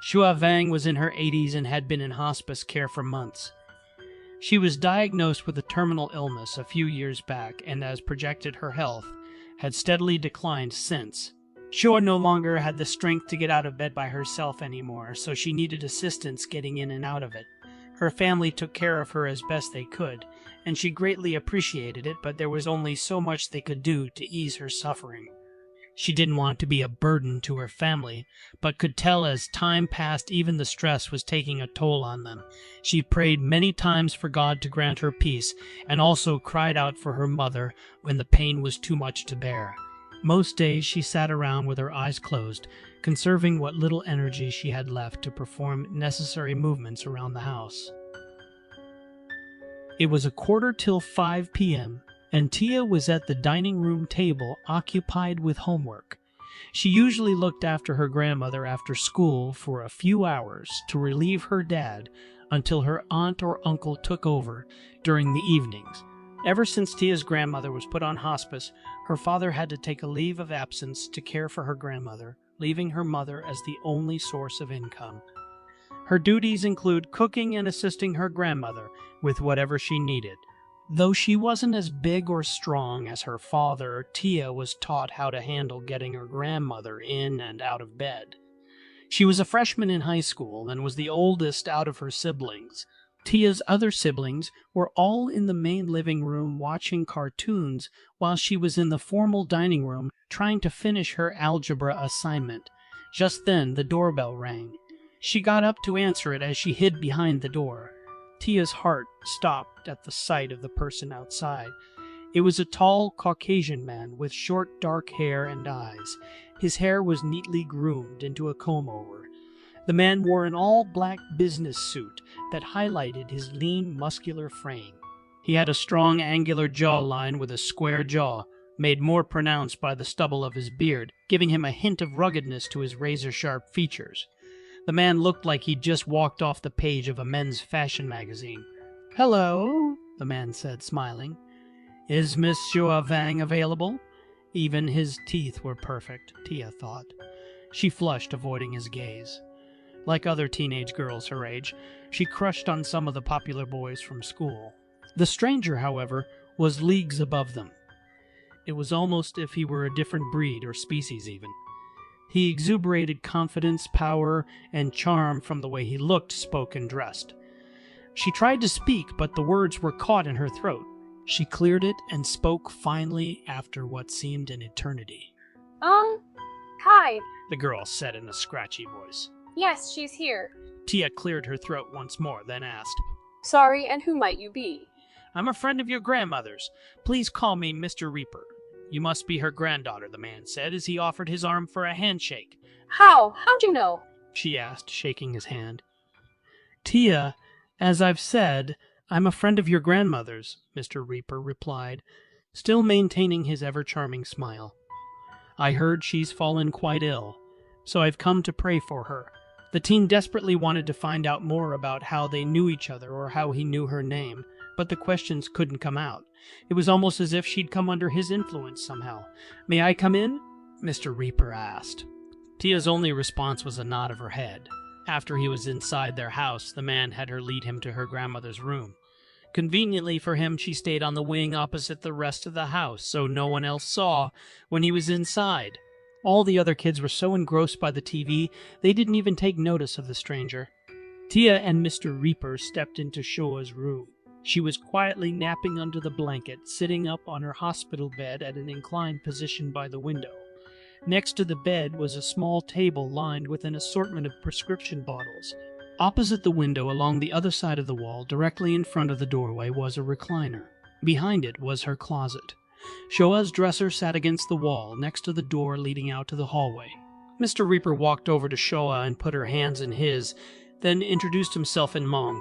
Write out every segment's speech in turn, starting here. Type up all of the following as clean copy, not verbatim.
Shua Vang was in her 80s and had been in hospice care for months. She was diagnosed with a terminal illness a few years back, and as projected, her health had steadily declined since. Shua no longer had the strength to get out of bed by herself anymore, so she needed assistance getting in and out of it. Her family took care of her as best they could, and she greatly appreciated it, but there was only so much they could do to ease her suffering. She didn't want to be a burden to her family, but could tell as time passed even the stress was taking a toll on them. She prayed many times for God to grant her peace, and also cried out for her mother when the pain was too much to bear. Most days she sat around with her eyes closed, conserving what little energy she had left to perform necessary movements around the house. It was 5:15 p.m., and Tia was at the dining room table occupied with homework. She usually looked after her grandmother after school for a few hours to relieve her dad until her aunt or uncle took over during the evenings. Ever since Tia's grandmother was put on hospice, her father had to take a leave of absence to care for her grandmother, leaving her mother as the only source of income. Her duties include cooking and assisting her grandmother with whatever she needed. Though she wasn't as big or strong as her father, Tia was taught how to handle getting her grandmother in and out of bed. She was a freshman in high school and was the oldest out of her siblings. Tia's other siblings were all in the main living room watching cartoons while she was in the formal dining room trying to finish her algebra assignment. Just then, the doorbell rang. She got up to answer it as she hid behind the door. Tia's heart stopped at the sight of the person outside. It was a tall Caucasian man with short dark hair and eyes. His hair was neatly groomed into a comb-over. The man wore an all-black business suit that highlighted his lean, muscular frame. He had a strong, angular jawline with a square jaw, made more pronounced by the stubble of his beard, giving him a hint of ruggedness to his razor-sharp features. The man looked like he'd just walked off the page of a men's fashion magazine. "Hello," the man said, smiling. "Is Miss Shua Vang available?" Even his teeth were perfect, Tia thought. She flushed, avoiding his gaze. Like other teenage girls her age, she crushed on some of the popular boys from school. The stranger, however, was leagues above them. It was almost as if he were a different breed or species even. He exuberated confidence, power, and charm from the way he looked, spoke, and dressed. She tried to speak, but the words were caught in her throat. She cleared it and spoke finally after what seemed an eternity. Hi. The girl said in a scratchy voice. Yes, she's here. Tia cleared her throat once more, then asked, Sorry, and who might you be? I'm a friend of your grandmother's. Please call me Mr. Reaper. You must be her granddaughter, the man said as he offered his arm for a handshake. How? How'd you know? She asked, shaking his hand. Tia, as I've said, I'm a friend of your grandmother's, Mr. Reaper replied, still maintaining his ever-charming smile. I heard she's fallen quite ill, so I've come to pray for her. The teen desperately wanted to find out more about how they knew each other or how he knew her name, but the questions couldn't come out. It was almost as if she'd come under his influence somehow. May I come in? Mr. Reaper asked. Tia's only response was a nod of her head. After he was inside their house, the man had her lead him to her grandmother's room. Conveniently for him, she stayed on the wing opposite the rest of the house, so no one else saw when he was inside. All the other kids were so engrossed by the TV, they didn't even take notice of the stranger. Tia and Mr. Reaper stepped into Shoa's room. She was quietly napping under the blanket, sitting up on her hospital bed at an inclined position by the window. Next to the bed was a small table lined with an assortment of prescription bottles. Opposite the window, along the other side of the wall, directly in front of the doorway, was a recliner. Behind it was her closet. Shoa's dresser sat against the wall, next to the door leading out to the hallway. Mr. Reaper walked over to Shoa and put her hands in his, then introduced himself in Hmong.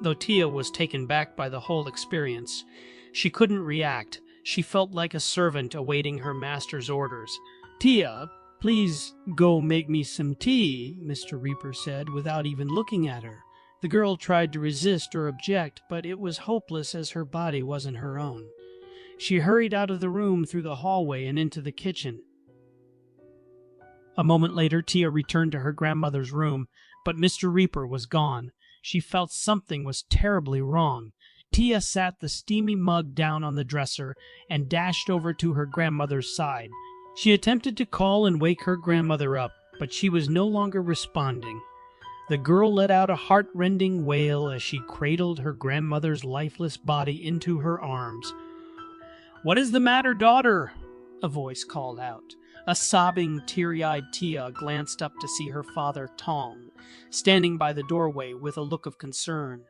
Though Tia was taken back by the whole experience, she couldn't react. She felt like a servant awaiting her master's orders. Tia, please go make me some tea, Mr. Reaper said, without even looking at her. The girl tried to resist or object, but it was hopeless as her body wasn't her own. She hurried out of the room through the hallway and into the kitchen. A moment later, Tia returned to her grandmother's room, but Mr. Reaper was gone. She felt something was terribly wrong. Tia sat the steamy mug down on the dresser and dashed over to her grandmother's side. She attempted to call and wake her grandmother up, but she was no longer responding. The girl let out a heart-rending wail as she cradled her grandmother's lifeless body into her arms. "What is the matter, daughter?" a voice called out. A sobbing, teary-eyed Tia glanced up to see her father, Tong, standing by the doorway with a look of concern.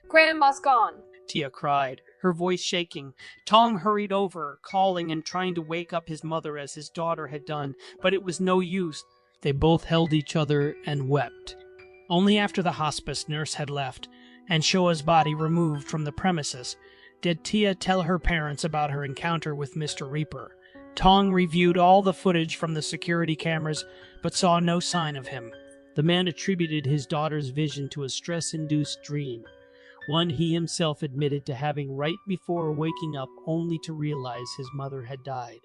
Grandma's gone, Tia cried, her voice shaking. Tong hurried over, calling and trying to wake up his mother as his daughter had done, but it was no use. They both held each other and wept. Only after the hospice nurse had left, and Shoa's body removed from the premises, did Tia tell her parents about her encounter with Mr. Reaper. Tong reviewed all the footage from the security cameras, but saw no sign of him. The man attributed his daughter's vision to a stress-induced dream, one he himself admitted to having right before waking up only to realize his mother had died.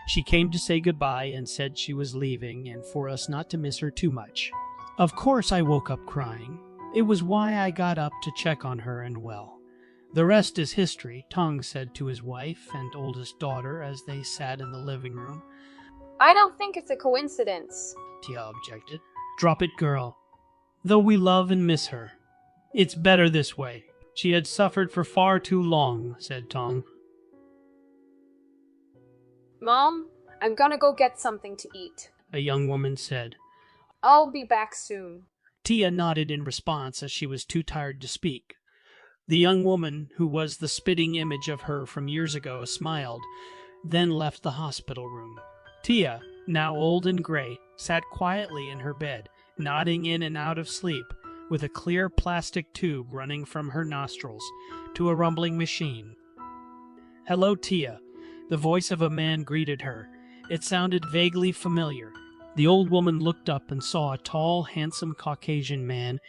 She came to say goodbye and said she was leaving and for us not to miss her too much. Of course I woke up crying. It was why I got up to check on her and well. The rest is history, Tong said to his wife and oldest daughter as they sat in the living room. I don't think it's a coincidence, Tia objected. Drop it, girl. Though we love and miss her, it's better this way. She had suffered for far too long, said Tong. Mom, I'm gonna go get something to eat, A young woman said. I'll be back soon. Tia nodded in response as she was too tired to speak. The young woman, who was the spitting image of her from years ago, smiled, then left the hospital room. Tia, now old and gray, sat quietly in her bed, nodding in and out of sleep, with a clear plastic tube running from her nostrils to a rumbling machine. "Hello, Tia." The voice of a man greeted her. It sounded vaguely familiar. The old woman looked up and saw a tall, handsome Caucasian man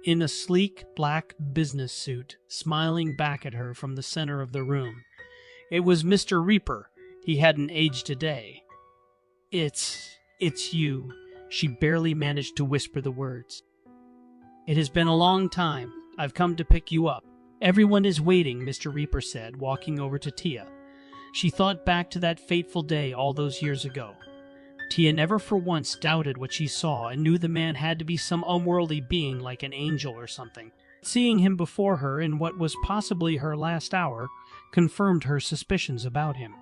in a sleek black business suit, smiling back at her from the center of the room. It was Mr. Reaper. He hadn't aged a day. It's you," she barely managed to whisper the words. "It has been a long time. I've come to pick you up. Everyone is waiting," Mr. Reaper said, walking over to Tia. She thought back to that fateful day all those years ago. Tia never for once doubted what she saw and knew the man had to be some unworldly being like an angel or something. Seeing him before her in what was possibly her last hour confirmed her suspicions about him.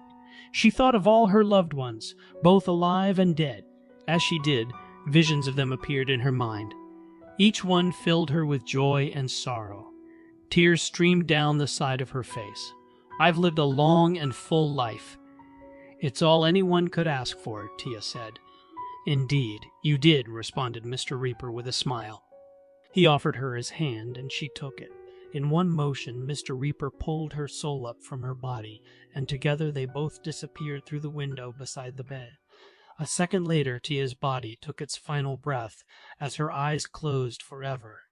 She thought of all her loved ones, both alive and dead. As she did, visions of them appeared in her mind. Each one filled her with joy and sorrow. Tears streamed down the side of her face. "I've lived a long and full life." "It's all anyone could ask for," Tia said. "Indeed, you did," responded Mr. Reaper with a smile. He offered her his hand, and she took it. In one motion, Mr. Reaper pulled her soul up from her body, and together they both disappeared through the window beside the bed. A second later, Tia's body took its final breath as her eyes closed forever.